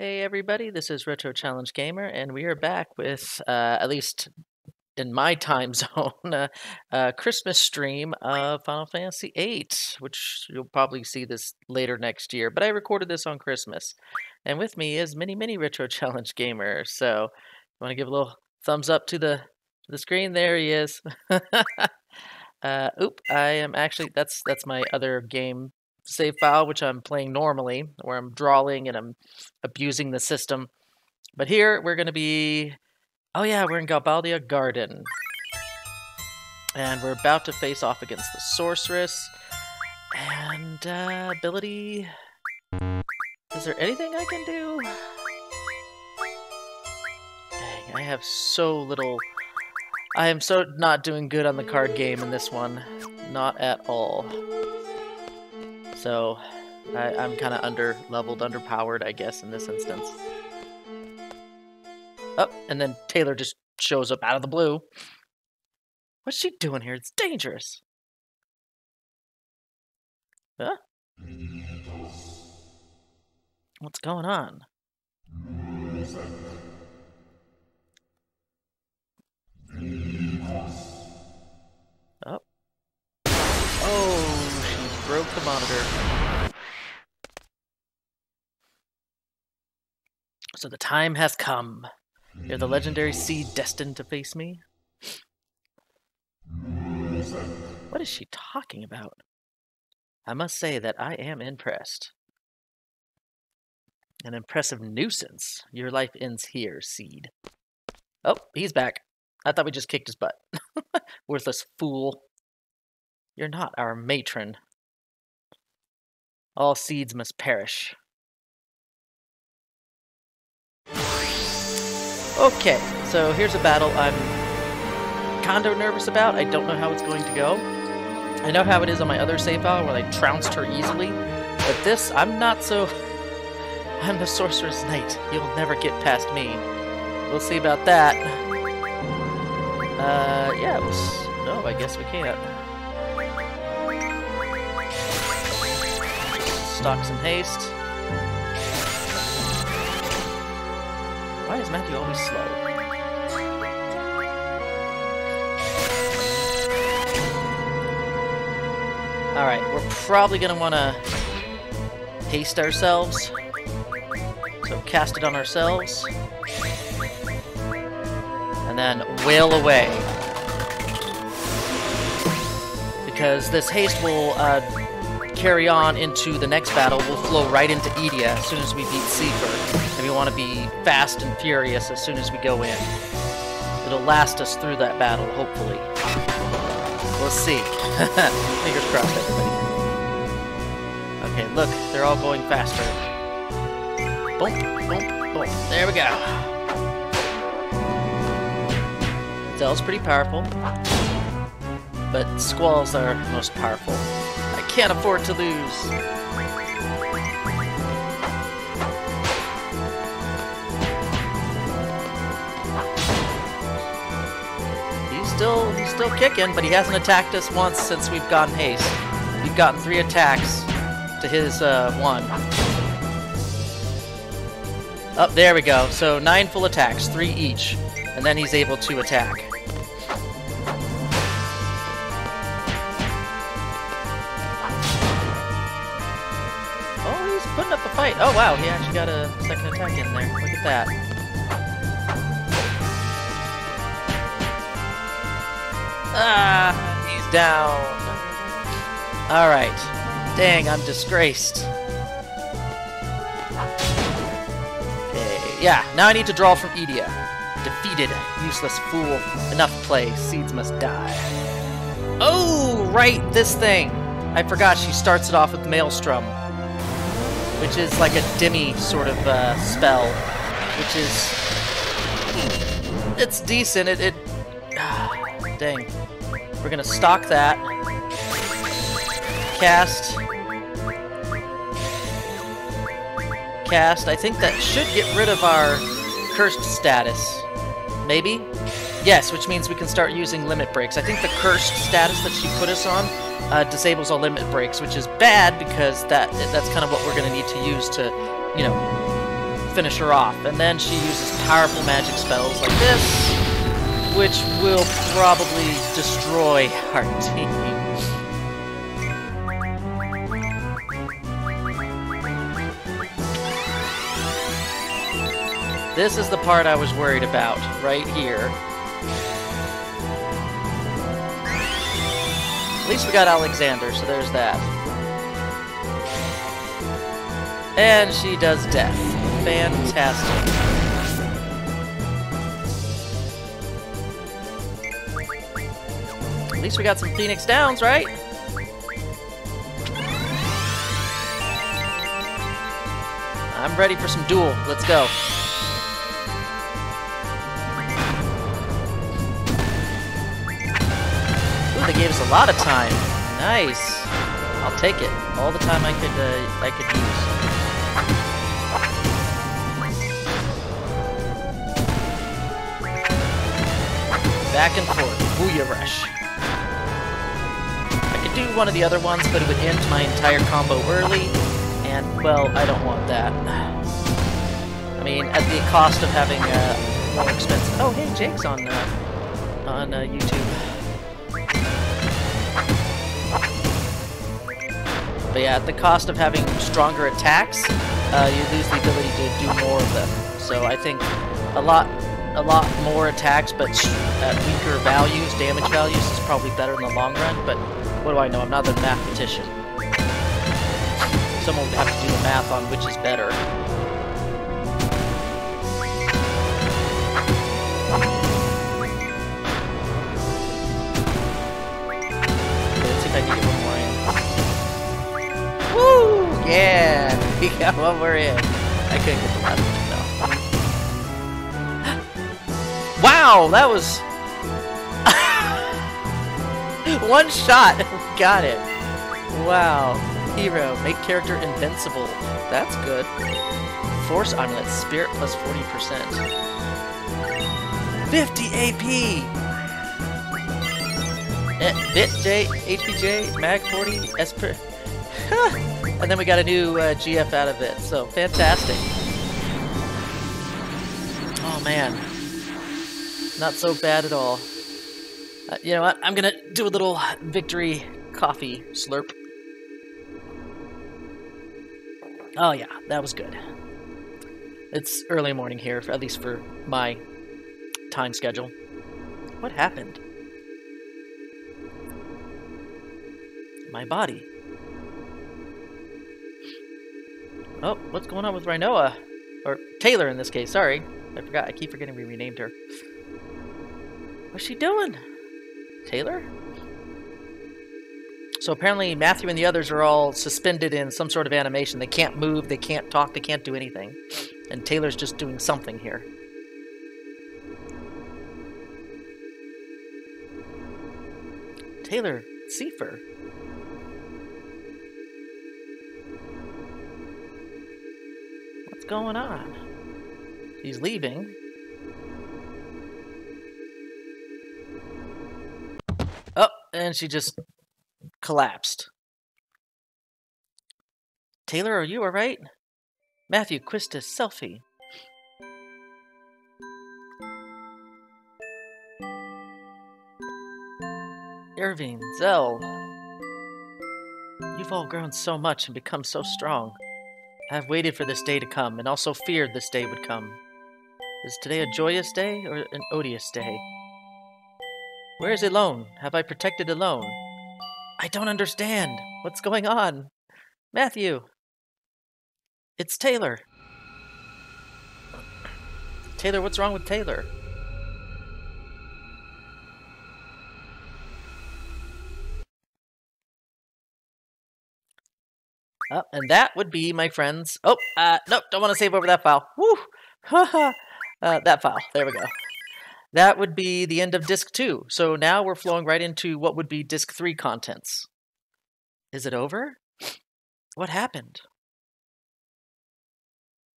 Hey everybody, this is Retro Challenge Gamer, and we are back with, at least in my time zone, a Christmas stream of Final Fantasy VIII, which you'll probably see this later next year, but I recorded this on Christmas. And with me is Mini Retro Challenge Gamer, so you want to give a little thumbs up to the screen? There he is. I am actually, that's my other game save file, which I'm playing normally, where I'm drawing and I'm abusing the system. But here we're going to be, we're in Galbaldia Garden. And we're about to face off against the Sorceress. And, ability... Is there anything I can do? Dang, I have so little... I am so not doing good on the card game in this one. Not at all. So, I'm kind of under-leveled, underpowered, I guess, in this instance. Oh, and then Taylor just shows up out of the blue. What's she doing here? It's dangerous. Huh? What's going on? Oh. Oh, she broke the monitor. So the time has come. You're the legendary seed destined to face me? What is she talking about? I must say that I am impressed. An impressive nuisance. Your life ends here, seed. Oh, he's back. I thought we just kicked his butt. Worthless fool. You're not our matron. All seeds must perish. Okay, so here's a battle I'm kinda nervous about. I don't know how it's going to go. I know how it is on my other save file where I trounced her easily. But this, I'm not so... I'm the Sorceress Knight. You'll never get past me. We'll see about that. Yeah, no, I guess we can't. Stock some haste. Why is Matthew always slow? Alright, we're probably gonna wanna haste ourselves. So cast it on ourselves. And then wail away. Because this haste will carry on into the next battle. We'll flow right into Edea as soon as we beat Seifer. And we want to be fast and furious as soon as we go in. It'll last us through that battle, hopefully. We'll see. Fingers crossed, everybody. Okay, look, they're all going faster. Boom, boom, boom. There we go. Zell's pretty powerful, but Squall's are most powerful. I can't afford to lose. He's still kicking, but he hasn't attacked us once since we've gotten haste. We've gotten 3 attacks to his 1. Oh, there we go. So 9 full attacks, 3 each. And then he's able to attack. Oh, he's putting up a fight. Oh, wow, he actually got a second attack in there. Look at that. Ah, he's down. Alright. Dang, I'm disgraced. Okay, yeah, now I need to draw from Edea. Defeated, useless fool. Enough play, seeds must die. Oh, right, this thing. I forgot she starts it off with Maelstrom, which is like a Demi sort of spell, which is... It's decent, dang. We're gonna stock that. Cast. I think that should get rid of our cursed status. Maybe? Yes, which means we can start using limit breaks. I think the cursed status that she put us on disables all limit breaks, which is bad because that's kind of what we're going to need to use to, you know, finish her off. And then she uses powerful magic spells like this, which will probably destroy our team. This is the part I was worried about, right here. At least we got Alexander, so there's that. And she does death. Fantastic. At least we got some Phoenix Downs, right? I'm ready for some duel. Let's go. Ooh, they gave us a lot of time. Nice. I'll take it. All the time I could use. Back and forth. Booyah Rush. I could do one of the other ones, but it would end my entire combo early, and, well, I don't want that. I mean, at the cost of having more expensive... Oh, hey, Jake's on YouTube. But yeah, at the cost of having stronger attacks, you lose the ability to do more of them. So I think a lot more attacks, but at weaker values, damage values, is probably better in the long run, but what do I know? I'm not a mathematician. Someone would have to do the math on which is better. Okay, let's see if I can get one more in. Woo! Yeah! We got one more in. I couldn't get the last one, though. Wow, that was one shot. Got it. Wow. Hero, make character invincible. That's good. Force amulet, spirit plus 40%. 50 AP. Bit J, HPJ, Mag 40, Esper. And then we got a new GF out of it. So fantastic. Oh man. Not so bad at all. You know what? I'm gonna do a little victory coffee slurp. Oh yeah, that was good. It's early morning here, at least for my time schedule. What happened? My body. Oh, what's going on with Rinoa? Or Taylor in this case, sorry. I forgot, I keep forgetting we renamed her. What's she doing? Taylor? So apparently Matthew and the others are all suspended in some sort of animation. They can't move, they can't talk, they can't do anything. And Taylor's just doing something here. Taylor Seifer. What's going on? He's leaving. Oh, and she just collapsed. Taylor, are you alright? Matthew, Quistis, selfie. Irving, Zell. You've all grown so much and become so strong. I have waited for this day to come, and also feared this day would come. Is today a joyous day, or an odious day? Where is Elone? Have I protected Elone? I don't understand. What's going on? Matthew! It's Taylor. Taylor, what's wrong with Taylor? And that would be, my friends... Oh, nope, don't want to save over that file. Woo! That file. There we go. That would be the end of Disc 2. So now we're flowing right into what would be Disc 3 contents. Is it over? What happened?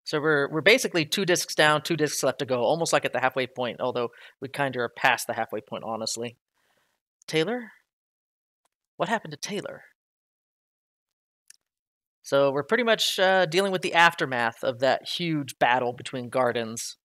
So we're basically 2 discs down, 2 discs left to go, almost like at the halfway point, although we kind of are past the halfway point, honestly. Taylor? What happened to Taylor? So we're pretty much dealing with the aftermath of that huge battle between gardens.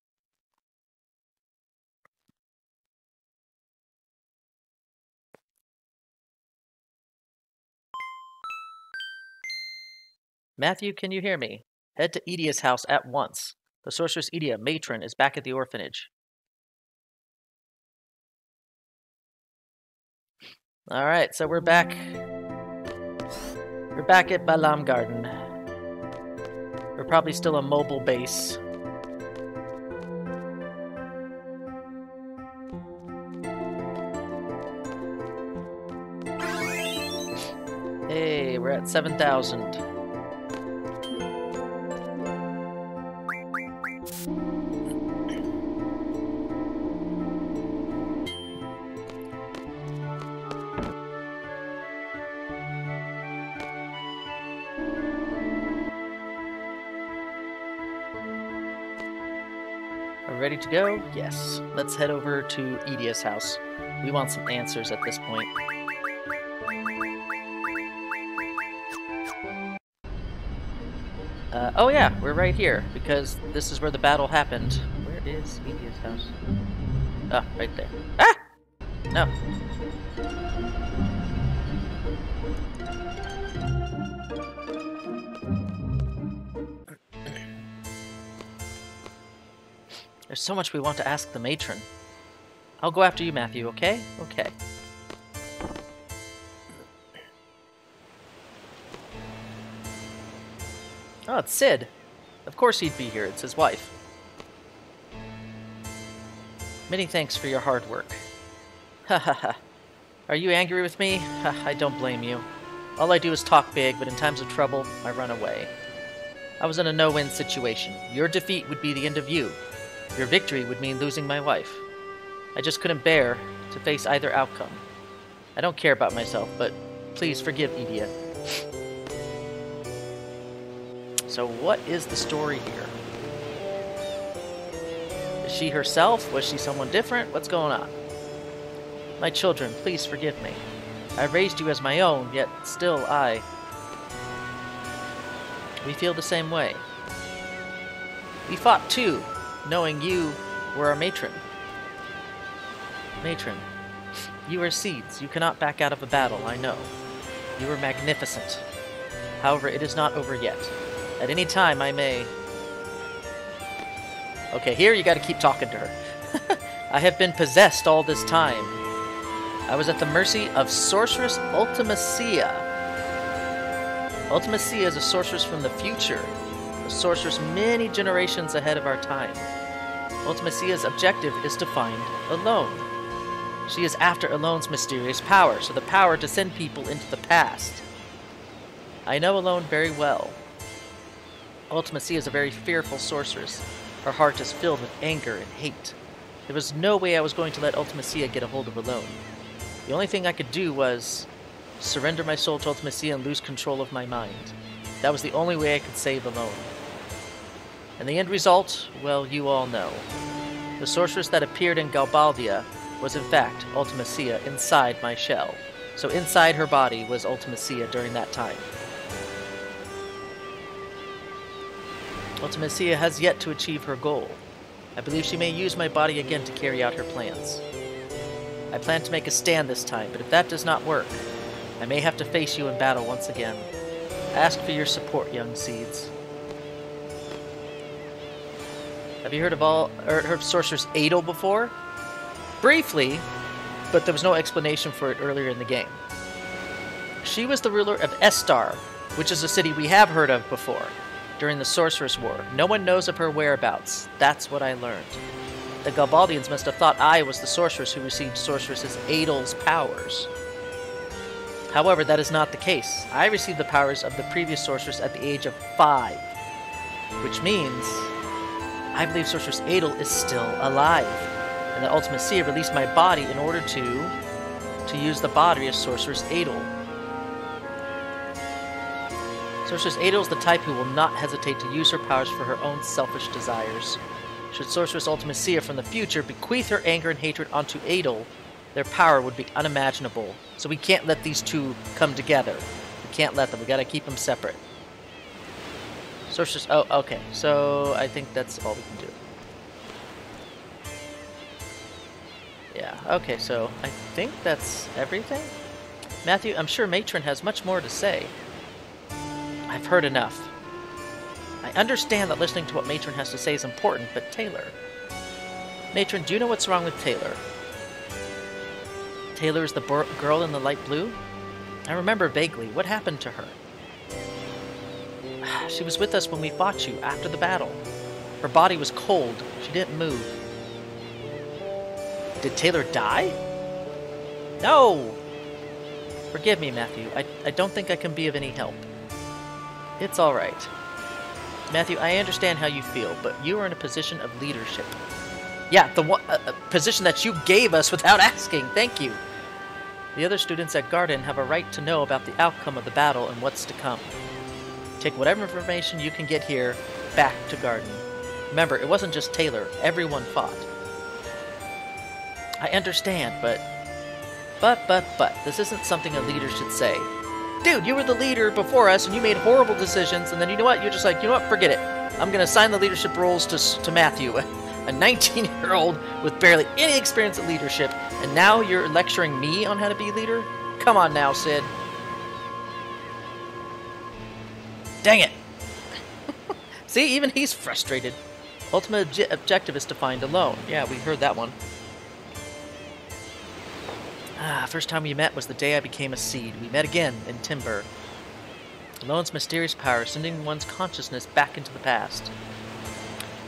Matthew, can you hear me? Head to Edea's house at once. The sorceress Edea, matron, is back at the orphanage. Alright, so we're back. We're back at Balam Garden. We're probably still a mobile base. Hey, we're at 7,000. Ready to go? Yes. Let's head over to Edea's house. We want some answers at this point. Oh yeah, we're right here, because this is where the battle happened. Where is Edea's house? Ah, right there. Ah! No. There's so much we want to ask the matron. I'll go after you, Matthew, okay? Okay. Oh, it's Sid. Of course he'd be here. It's his wife. Many thanks for your hard work. Ha ha ha. Are you angry with me? Ha, I don't blame you. All I do is talk big, but in times of trouble, I run away. I was in a no-win situation. Your defeat would be the end of you. Your victory would mean losing my wife. I just couldn't bear to face either outcome. I don't care about myself, but please forgive Edea. So what is the story here? Is she herself? Was she someone different? What's going on? My children, please forgive me. I raised you as my own, yet still We feel the same way. We fought too, knowing you were our matron. Matron, you are seeds. You cannot back out of a battle, I know. You were magnificent. However, it is not over yet. At any time, I may... Okay, here you gotta keep talking to her. I have been possessed all this time. I was at the mercy of sorceress Ultimecia. Ultimecia is a sorceress from the future. A sorceress many generations ahead of our time. Ultimecia's objective is to find Alone. She is after Alone's mysterious power, so the power to send people into the past. I know Alone very well. Ultimecia is a very fearful sorceress. Her heart is filled with anger and hate. There was no way I was going to let Ultimecia get a hold of Alone. The only thing I could do was surrender my soul to Ultimecia and lose control of my mind. That was the only way I could save Alone. And the end result, well, you all know. The sorceress that appeared in Galbaldia was in fact Ultimecia inside my shell. So inside her body was Ultimecia during that time. Ultimecia has yet to achieve her goal. I believe she may use my body again to carry out her plans. I plan to make a stand this time, but if that does not work, I may have to face you in battle once again. I ask for your support, young seeds. Have you heard of Sorceress Edel before? Briefly, but there was no explanation for it earlier in the game. She was the ruler of Estar, which is a city we have heard of before, during the Sorceress War. No one knows of her whereabouts. That's what I learned. The Galbaldians must have thought I was the sorceress who received Sorceress Edel's powers. However, that is not the case. I received the powers of the previous sorceress at the age of 5, which means I believe Sorceress Edel is still alive, and that Ultimecia released my body in order to use the body of Sorceress Edel. Sorceress Edel is the type who will not hesitate to use her powers for her own selfish desires. Should Sorceress Ultimecia from the future bequeath her anger and hatred onto Edel, their power would be unimaginable. So we can't let these two come together. We can't let them. We gotta keep them separate. Sorceress. Oh, okay. So I think that's all we can do. Yeah, okay, so I think that's everything? Matthew, I'm sure Matron has much more to say. I've heard enough. I understand that listening to what Matron has to say is important, but Taylor... Matron, do you know what's wrong with Taylor? Taylor is the girl in the light blue? I remember vaguely. What happened to her? She was with us when we fought you, after the battle. Her body was cold. She didn't move. Did Taylor die? No! Forgive me, Matthew. I don't think I can be of any help. It's alright. Matthew, I understand how you feel, but you are in a position of leadership. Yeah, the one position that you gave us without asking. Thank you. The other students at Garden have a right to know about the outcome of the battle and what's to come. Take whatever information you can get here back to Garden. Remember, it wasn't just Taylor. Everyone fought. I understand, but... This isn't something a leader should say. Dude, you were the leader before us, and you made horrible decisions, and then you know what? You're just like, you know what? Forget it. I'm going to assign the leadership roles to Matthew, a 19-year-old with barely any experience at leadership, and now you're lecturing me on how to be leader? Come on now, Sid. Dang it. See, even he's frustrated. Ultimate objective is to find Alone. Yeah, we heard that one. First time we met was the day I became a seed. We met again in Timber. Alone's mysterious power, sending one's consciousness back into the past.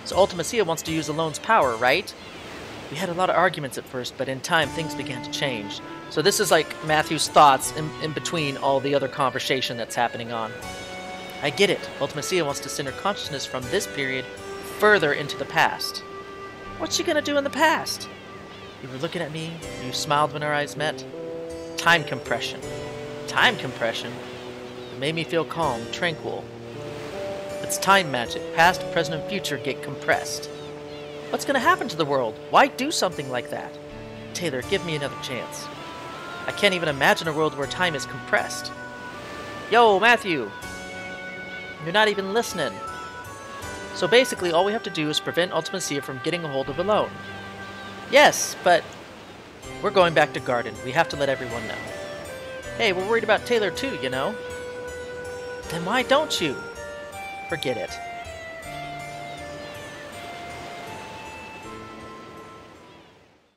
So Ultimecia wants to use Alone's power, right? We had a lot of arguments at first, but in time things began to change. So this is like Matthew's thoughts in between all the other conversation that's happening on. I get it. Ultimecia wants to send her consciousness from this period further into the past. What's she gonna do in the past? You were looking at me, and you smiled when our eyes met. Time compression. Time compression? It made me feel calm, tranquil. It's time magic. Past, present, and future get compressed. What's gonna happen to the world? Why do something like that? Taylor, give me another chance. I can't even imagine a world where time is compressed. Yo, Matthew! You're not even listening. So basically, all we have to do is prevent Ultimecia from getting a hold of Alone. Yes, but we're going back to Garden. We have to let everyone know. Hey, we're worried about Taylor too, you know. Then why don't you? Forget it.